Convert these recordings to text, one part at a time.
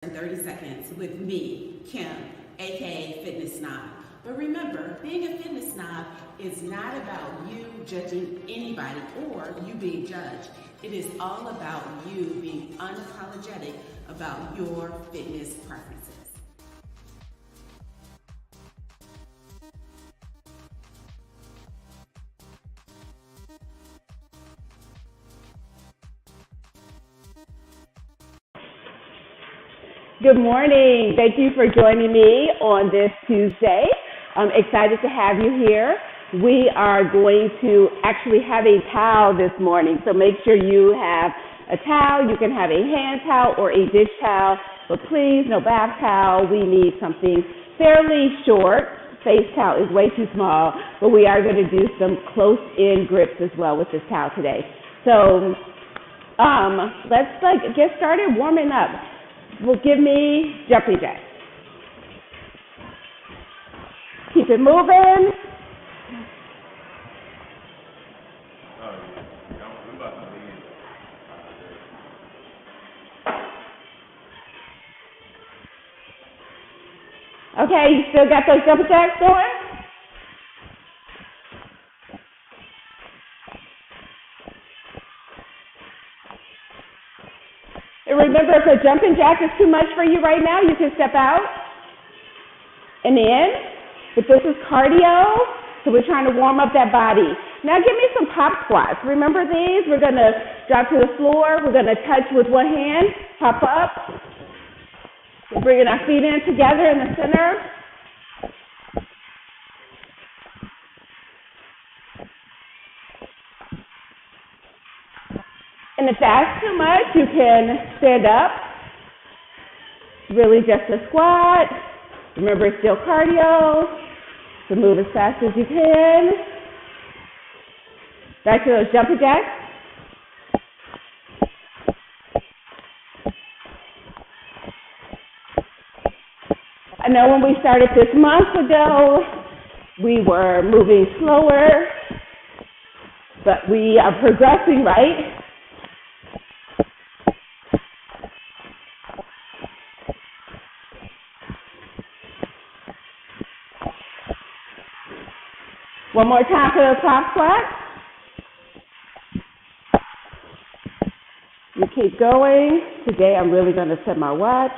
in 30 seconds with me, Kim, aka Fitness Snob. But remember, being a fitness snob is not about you judging anybody or you being judged. It is all about you being unapologetic about your fitness preferences. Good morning. Thank you for joining me on this Tuesday. I'm excited to have you here. We are going to actually have a towel this morning, so make sure you have a towel. You can have a hand towel or a dish towel, but please, no bath towel. We need something fairly short. Face towel is way too small, but we are going to do some close-in grips as well with this towel today. So let's get started warming up. Well, give me jumping jacks. Keep it moving. Okay, you still got those jumping jacks going? And remember, if a jumping jack is too much for you right now, you can step out and in. But this is cardio, so we're trying to warm up that body. Now give me some pop squats. Remember these? We're going to drop to the floor. We're going to touch with one hand, hop up. We're bringing our feet in together in the center. And if that's too much, you can stand up. Really just a squat. Remember, it's still cardio. So move as fast as you can. Back to those jumping jacks. I know when we started this month ago, we were moving slower, but we are progressing, right? One more time for the top squat. You keep going. Today I'm really going to set my watch.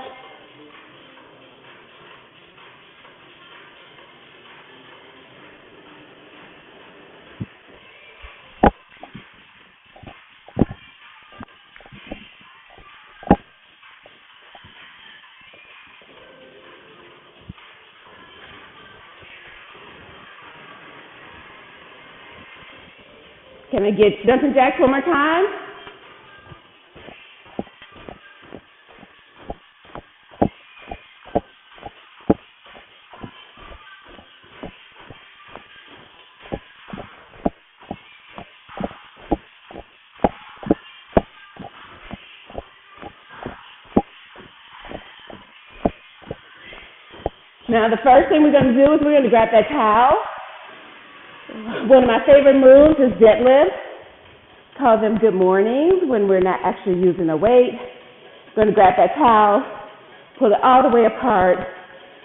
Can I get jumping jacks one more time? Now the first thing we're going to do is we're going to grab that towel. One of my favorite moves is deadlifts. Call them good mornings when we're not actually using a weight. We're going to grab that towel, pull it all the way apart.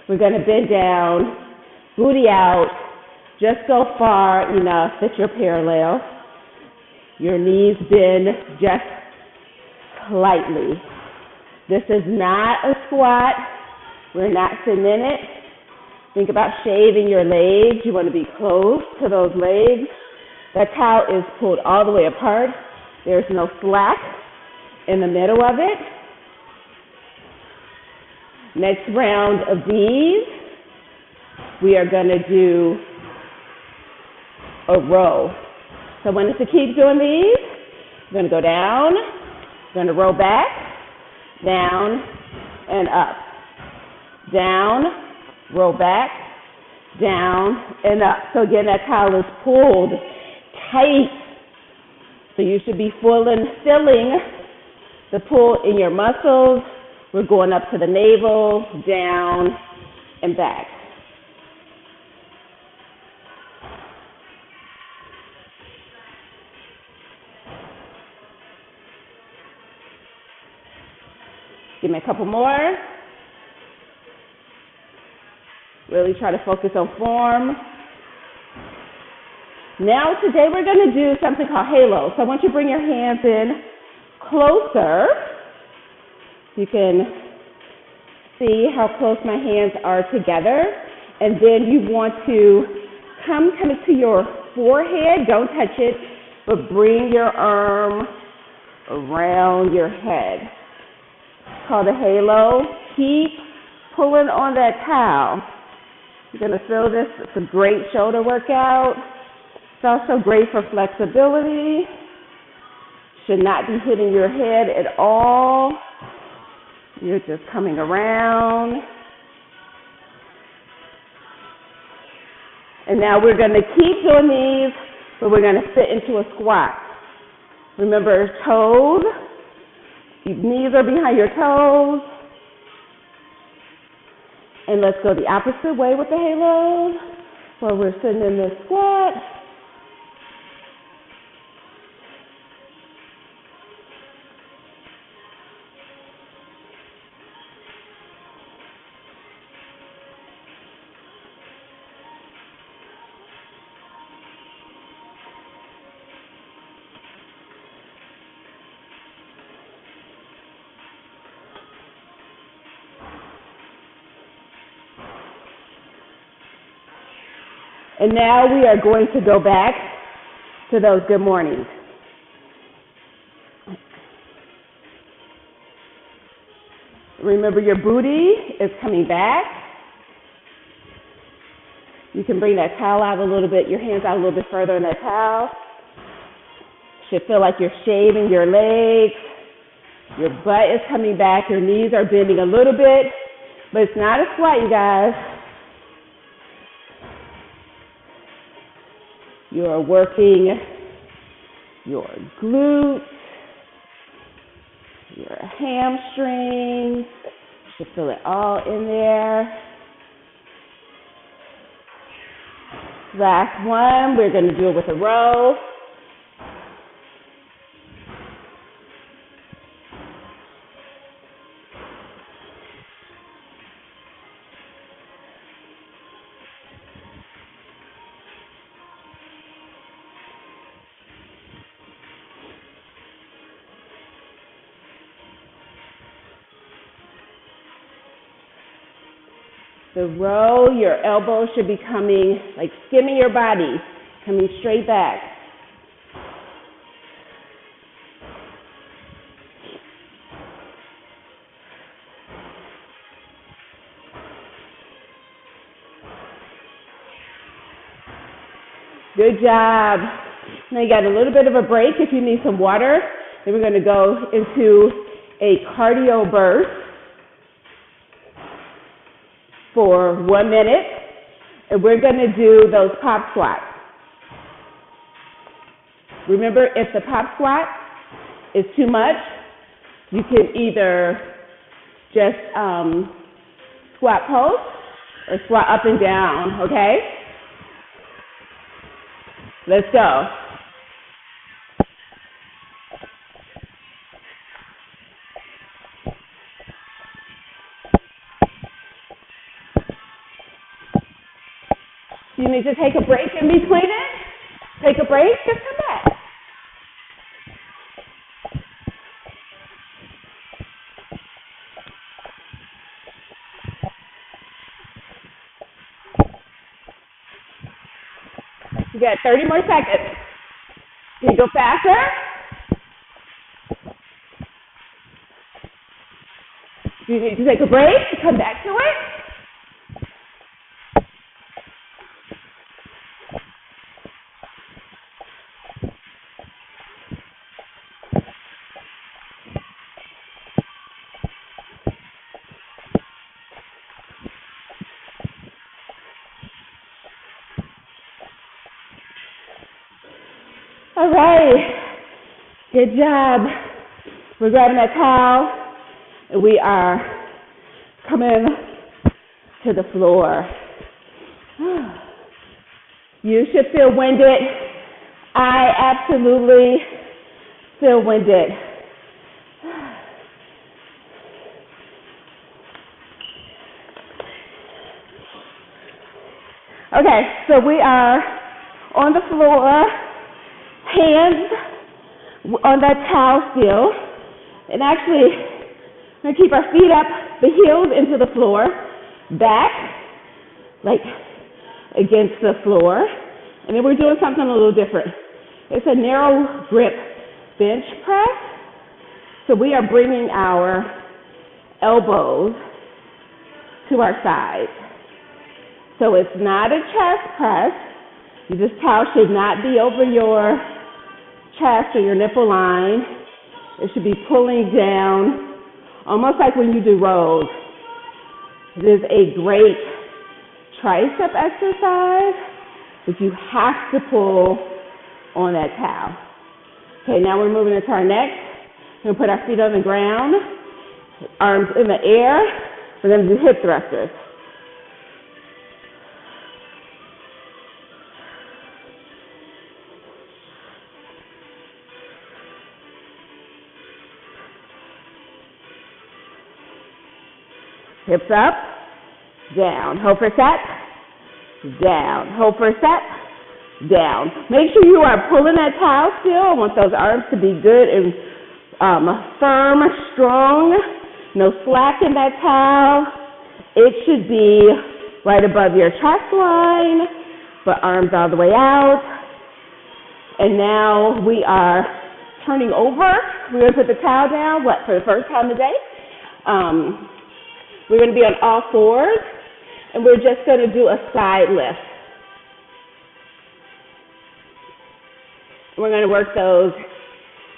We're going to bend down, booty out, just go far enough that you're parallel. Your knees bend just slightly. This is not a squat. We're not sitting in it. Think about shaving your legs. You want to be close to those legs. That towel is pulled all the way apart. There's no slack in the middle of it. Next round of these, we are going to do a row. So when it's to keep doing these, we're going to go down, we're going to roll back, down, and up. Down, roll back, down, and up. So again, that towel is pulled tight. So you should be feeling the pull in your muscles. We're going up to the navel, down, and back. Give me a couple more. Really try to focus on form. Now today we're going to do something called halo. So I want you to bring your hands in closer. You can see how close my hands are together. And then you want to come to your forehead. Don't touch it, but bring your arm around your head. It's called a halo. Keep pulling on that towel. You're going to feel this. It's a great shoulder workout. It's also great for flexibility. Should not be hitting your head at all. You're just coming around. And now we're going to keep doing these, but we're going to sit into a squat. Remember, toes, knees are behind your toes. And let's go the opposite way with the halo, where we're sitting in this squat. And now we are going to go back to those good mornings. Remember, your booty is coming back. You can bring that towel out a little bit, your hands out a little bit further in that towel. Should feel like you're shaving your legs. Your butt is coming back. Your knees are bending a little bit, but it's not a squat, you guys. You are working your glutes, your hamstrings. You feel it all in there. Last one, we're going to do it with a row. The row, your elbows should be coming, like skimming your body, coming straight back. Good job. Now you got a little bit of a break if you need some water. Then we're going to go into a cardio burst for 1 minute, and we're going to do those pop squats. Remember, if the pop squat is too much, you can either just squat post or squat up and down, okay? Let's go. You need to take a break in between it. Take a break, just come back. You got 30 more seconds. Can you go faster? You need to take a break to come back to it. All right, good job. We're grabbing that towel, and we are coming to the floor. You should feel winded. I absolutely feel winded. Okay, so we are on the floor, hands on that towel still, and actually we're gonna keep our feet up, the heels into the floor, back, like against the floor, and then we're doing something a little different. It's a narrow grip bench press, so we are bringing our elbows to our sides. So it's not a chest press. This towel should not be over your chest or your nipple line. It should be pulling down, almost like when you do rows. It is a great tricep exercise, but you have to pull on that towel. Okay, now we're moving into our next. We're gonna put our feet on the ground, arms in the air. We're gonna do hip thrusters. Hips up, down. Hold for a set, down. Hold for a set, down. Make sure you are pulling that towel still. I want those arms to be good and firm, strong. No slack in that towel. It should be right above your chest line, but arms all the way out. And now we are turning over. We're going to put the towel down, for the first time today. We're going to be on all fours, and we're just going to do a side lift. We're going to work those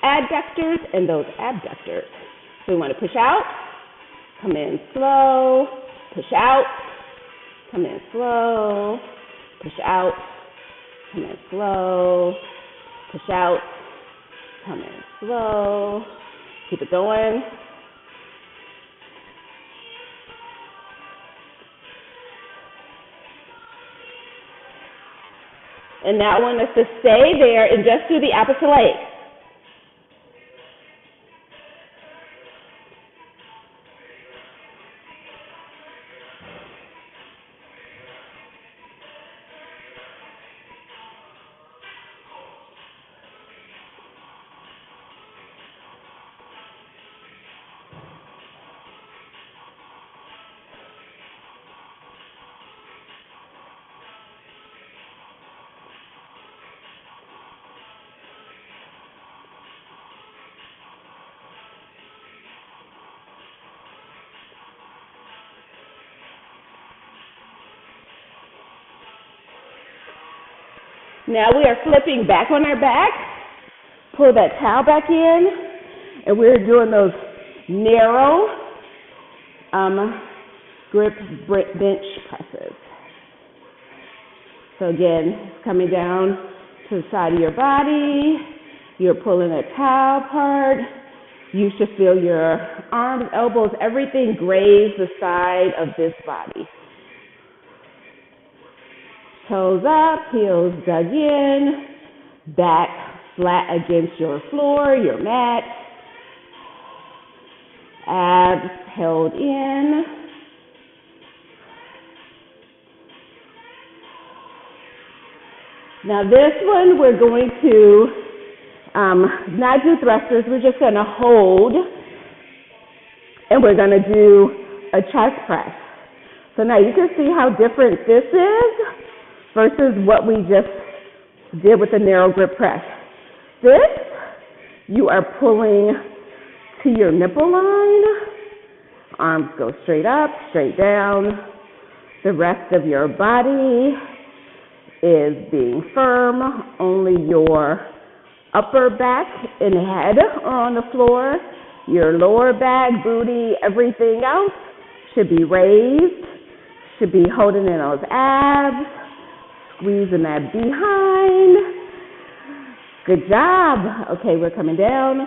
adductors and those abductors. So we want to push out, come in slow, push out, come in slow, push out, come in slow, push out, come in slow. Keep it going. And now I want us to stay there and just do the opposite leg. Now we are flipping back on our back, pull that towel back in, and we're doing those narrow grip bench presses. So again, coming down to the side of your body, you're pulling a towel apart. You should feel your arms, elbows, everything graze the side of this body. Toes up, heels dug in, back flat against your floor, your mat. Abs held in. Now this one we're going to not do thrusters, we're just going to hold and we're going to do a chest press. So now you can see how different this is versus what we just did with the narrow grip press. This, you are pulling to your nipple line. Arms go straight up, straight down. The rest of your body is being firm. Only your upper back and head are on the floor. Your lower back, booty, everything else should be raised, should be holding in those abs. Squeezing that behind. Good job. Okay, we're coming down.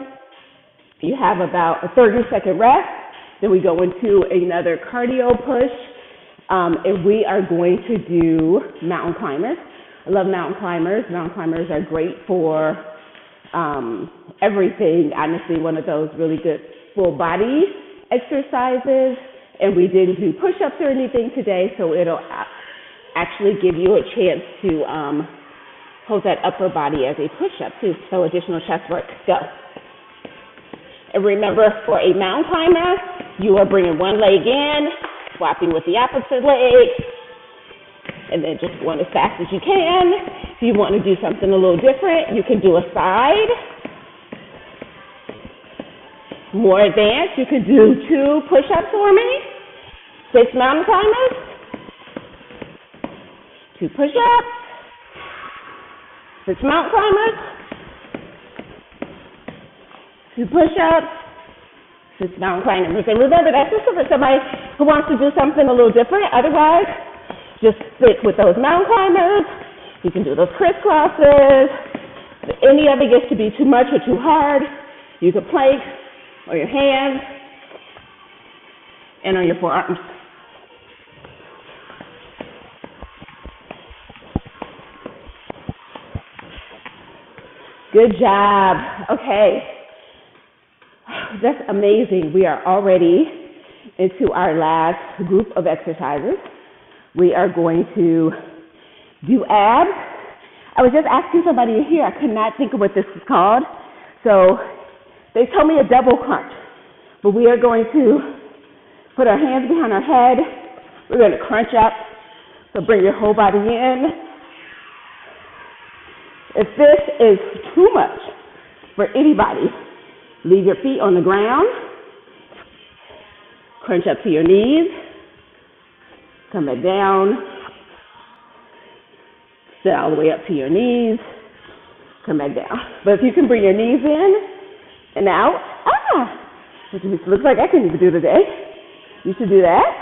You have about a 30-second rest. Then we go into another cardio push. And we are going to do mountain climbers. I love mountain climbers. Mountain climbers are great for everything. Honestly, one of those really good full body exercises. And we didn't do push-ups or anything today, so it'll actually give you a chance to hold that upper body as a push-up too. So additional chest work. Go. And remember, for a mountain climber, you are bringing one leg in, swapping with the opposite leg, and then just going as fast as you can. If you want to do something a little different, you can do a side. More advanced, you can do 2 push-ups for me. 6 mountain climbers. 2 push-ups. 6 mountain climbers. 2 push-ups. 6 mountain climbers. And remember, that's just for somebody who wants to do something a little different. Otherwise, just stick with those mountain climbers. You can do those crisscrosses. If any of it gets to be too much or too hard, you can plank on your hands and on your forearms. Good job. Okay. That's amazing. We are already into our last group of exercises. We are going to do abs. I was just asking somebody here, I could not think of what this is called. So they told me a double crunch. But we are going to put our hands behind our head. We're going to crunch up. So bring your whole body in. If this is too much for anybody, leave your feet on the ground. Crunch up to your knees. Come back down. Sit all the way up to your knees. Come back down. But if you can bring your knees in and out, which looks like I can even do today, you should do that.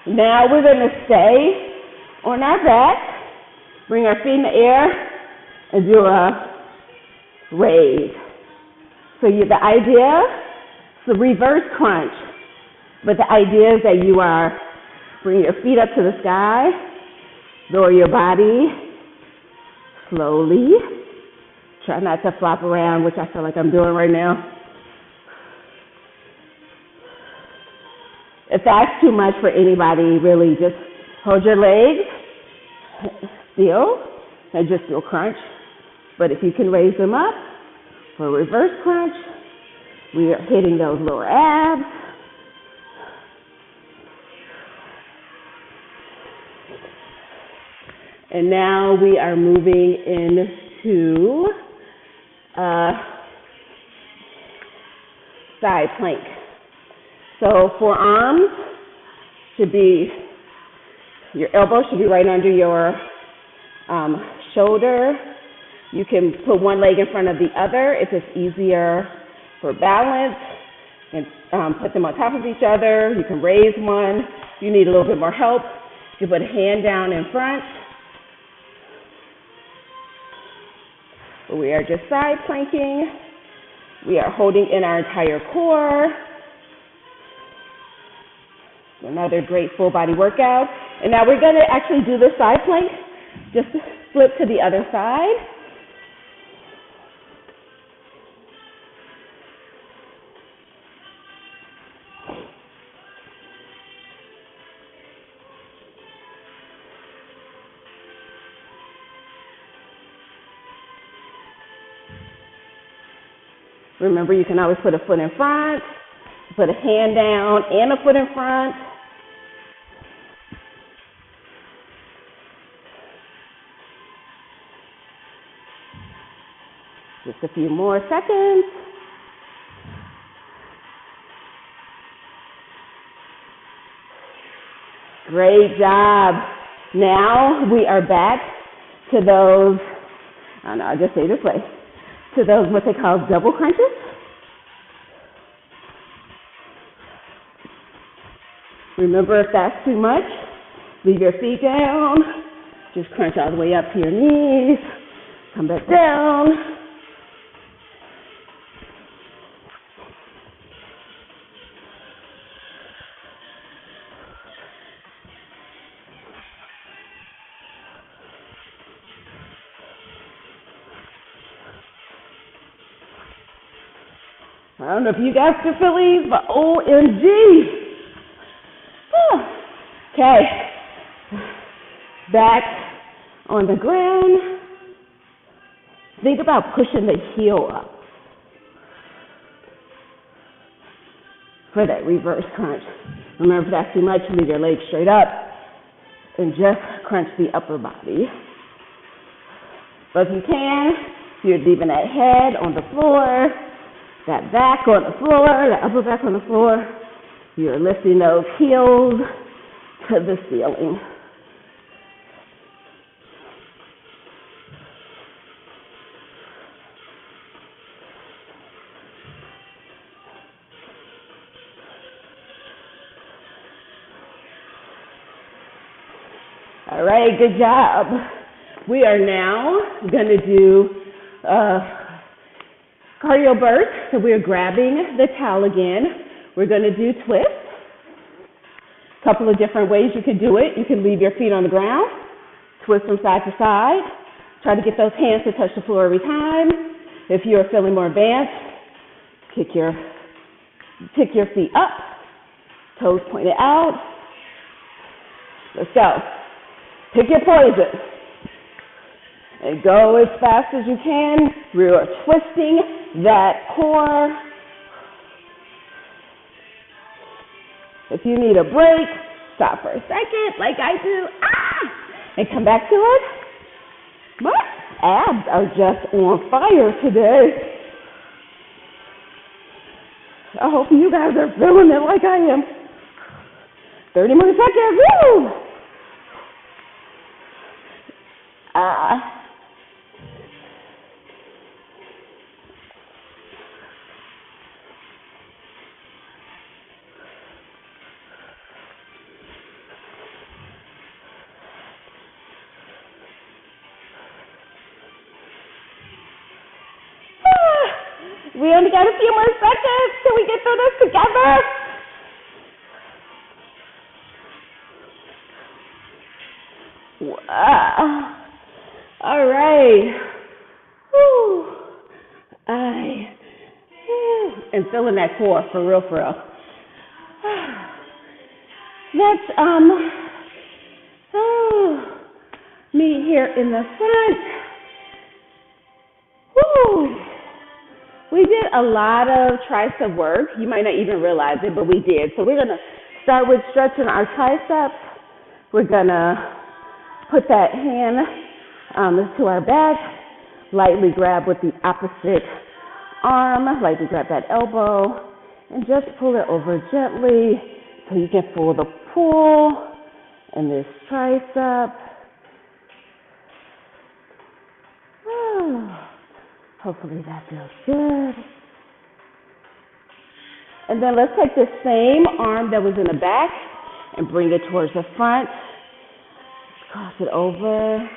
Now we're going to stay on our back, bring our feet in the air, and do a raise. So the idea is a reverse crunch, but the idea is that you are bringing your feet up to the sky, lower your body slowly. Try not to flop around, which I feel like I'm doing right now. If that's too much for anybody, really just hold your legs still and just do a crunch. But if you can raise them up for a reverse crunch, we are hitting those lower abs. And now we are moving into side plank. So forearms should be, your elbow should be right under your shoulder. You can put one leg in front of the other if it's easier for balance, and put them on top of each other. You can raise one. If you need a little bit more help, you can put a hand down in front. We are just side planking. We are holding in our entire core. Another great full body workout. And now we're going to actually do the side plank. Just flip to the other side. Remember, you can always put a foot in front, put a hand down and a foot in front. Just a few more seconds. Great job. Now we are back to those, I'll just say it this way, to those what they call double crunches. Remember, if that's too much, leave your feet down. Just crunch all the way up to your knees. Come back down. I don't know if you guys can feel these, but OMG. Okay. Back on the ground. Think about pushing the heel up for that reverse crunch. Remember, if that's too much, leave your legs straight up and just crunch the upper body. But if you can, you're leaving that head on the floor, that back on the floor, that upper back on the floor. You're lifting those heels to the ceiling. All right, good job. We are now going to do cardio burst. So we're grabbing the towel again. We're going to do twists. A couple of different ways you can do it. You can leave your feet on the ground, twist from side to side. Try to get those hands to touch the floor every time. If you're feeling more advanced, kick your feet up, toes pointed out. Let's go. Pick your poison and go as fast as you can. We are twisting that core. If you need a break, stop for a second like I do. And come back to it. My abs are just on fire today. I hope you guys are feeling it like I am. 30 more seconds. Woo! We only got a few more seconds till we get through this together. Wow. All right. Whew. And feeling that core for real, for real. Let's meet here in the front. Whew. We did a lot of tricep work. You might not even realize it, but we did. So we're going to start with stretching our triceps. We're going to put that hand to our back, lightly grab with the opposite arm, lightly grab that elbow, and just pull it over gently so you can feel the pull in this tricep. Hopefully that feels good. And then let's take the same arm that was in the back and bring it towards the front. Cross it over.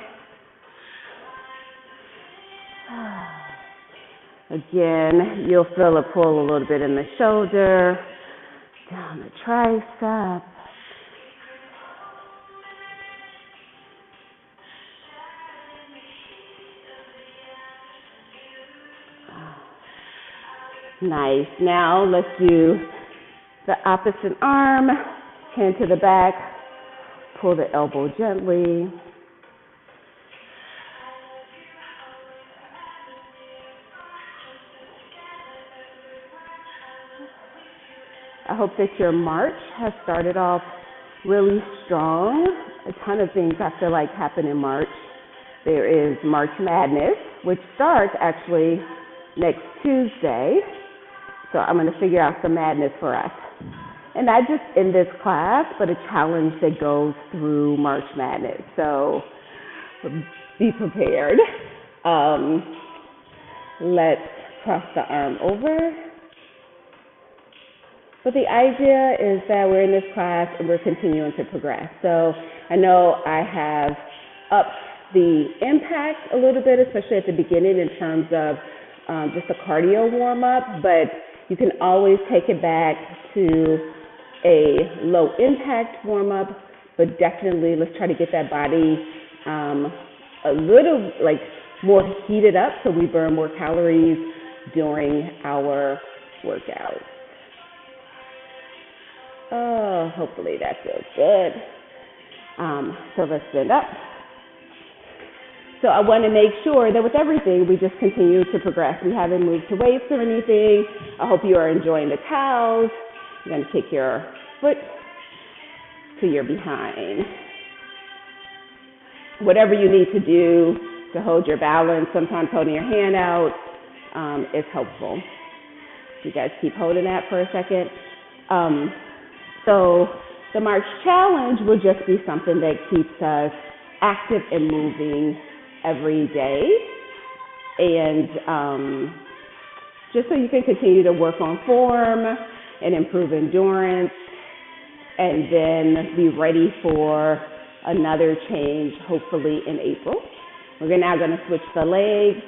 Again, you'll feel a pull a little bit in the shoulder, down the tricep. Nice. Now let's do the opposite arm, hand to the back, pull the elbow gently. I hope that your March has started off really strong. A ton of things I feel like happen in March. There is March Madness, which starts actually next Tuesday. So I'm going to figure out some madness for us. And not just in this class, but a challenge that goes through March Madness. So be prepared. Let's cross the arm over. But the idea is that we're in this class and we're continuing to progress. So I know I have upped the impact a little bit, especially at the beginning in terms of just a cardio warm-up, but you can always take it back to a low impact warm-up, but definitely let's try to get that body a little more heated up so we burn more calories during our workout. Oh, hopefully that feels good. So let's stand up. So I want to make sure that with everything, we just continue to progress. We haven't moved to weights or anything. I hope you are enjoying the towels. You're going to take your foot to your behind. Whatever you need to do to hold your balance, sometimes holding your hand out is helpful. You guys keep holding that for a second. So the March challenge will just be something that keeps us active and moving every day. And just so you can continue to work on form and improve endurance, and then be ready for another change, hopefully in April. We're now going to switch the legs,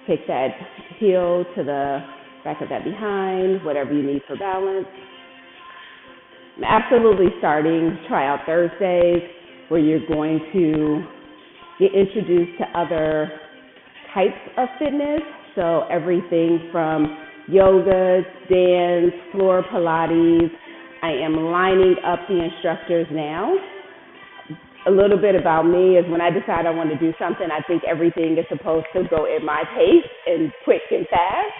take that heel to the back of that behind, whatever you need for balance. I'm absolutely starting tryout Thursdays, where you're going to get introduced to other types of fitness. So everything from yoga, dance, floor Pilates. I am lining up the instructors now. A little bit about me is when I decide I want to do something, I think everything is supposed to go at my pace and quick and fast.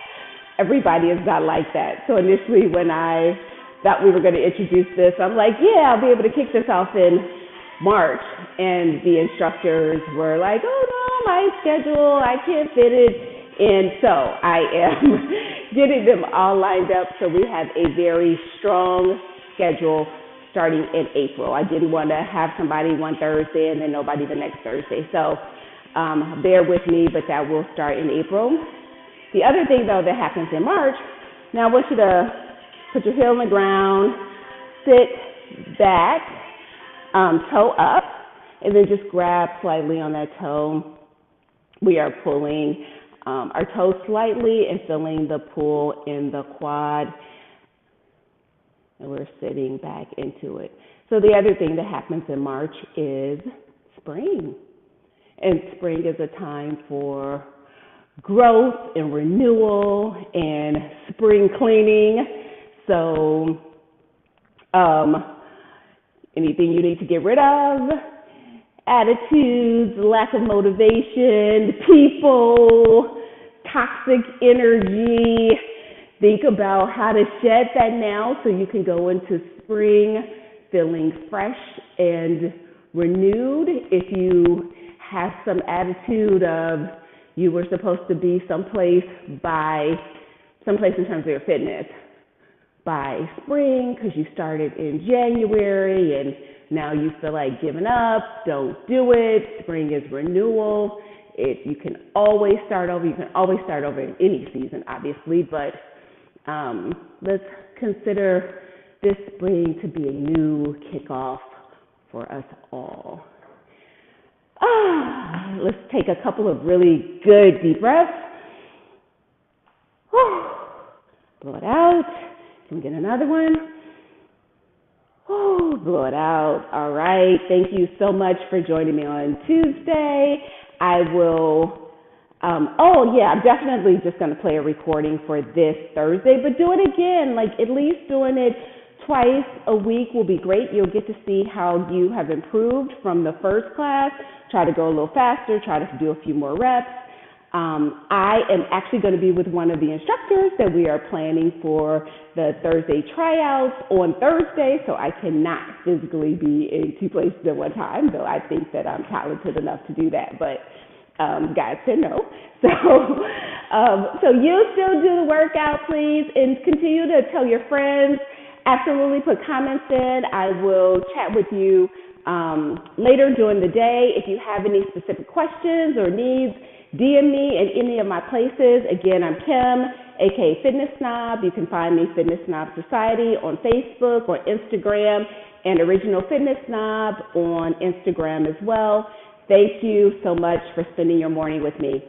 Everybody is not like that. So initially when I thought we were going to introduce this, I'm like, yeah, I'll be able to kick this off in March. And the instructors were like, oh no, my schedule, I can't fit it. And so I am getting them all lined up so we have a very strong schedule starting in April. I didn't want to have somebody one Thursday and then nobody the next Thursday. So bear with me, but that will start in April. The other thing, though, that happens in March, now I want you to put your heel on the ground, sit back, toe up, and then just grab slightly on that toe. We are pulling our toes slightly and feeling the pull in the quad. And we're sitting back into it. So the other thing that happens in March is spring. And spring is a time for growth and renewal and spring cleaning. So anything you need to get rid of, attitudes, lack of motivation, people, toxic energy. Think about how to shed that now so you can go into spring feeling fresh and renewed. If you have some attitude of you were supposed to be someplace in terms of your fitness by spring because you started in January and now you feel like giving up, don't do it. Spring is renewal. You can always start over. You can always start over in any season, obviously, but let's consider this spring to be a new kickoff for us all. Let's take a couple of really good deep breaths. Blow it out. Can we get another one? Blow it out. All right. Thank you so much for joining me on Tuesday. I will I'm definitely just going to play a recording for this Thursday, but do it again. Like at least doing it twice a week will be great. You'll get to see how you have improved from the first class. Try to go a little faster, try to do a few more reps. I am actually going to be with one of the instructors that we are planning for the Thursday tryouts on Thursday, so I cannot physically be in two places at one time, though I think that I'm talented enough to do that, but God said no. So you still do the workout, please, and continue to tell your friends. Absolutely put comments in. I will chat with you later during the day. If you have any specific questions or needs, DM me in any of my places. Again, I'm Kim, aka Fitness Snob. You can find me Fitness Snob Society on Facebook or Instagram, and Original Fitness Snob on Instagram as well. Thank you so much for spending your morning with me.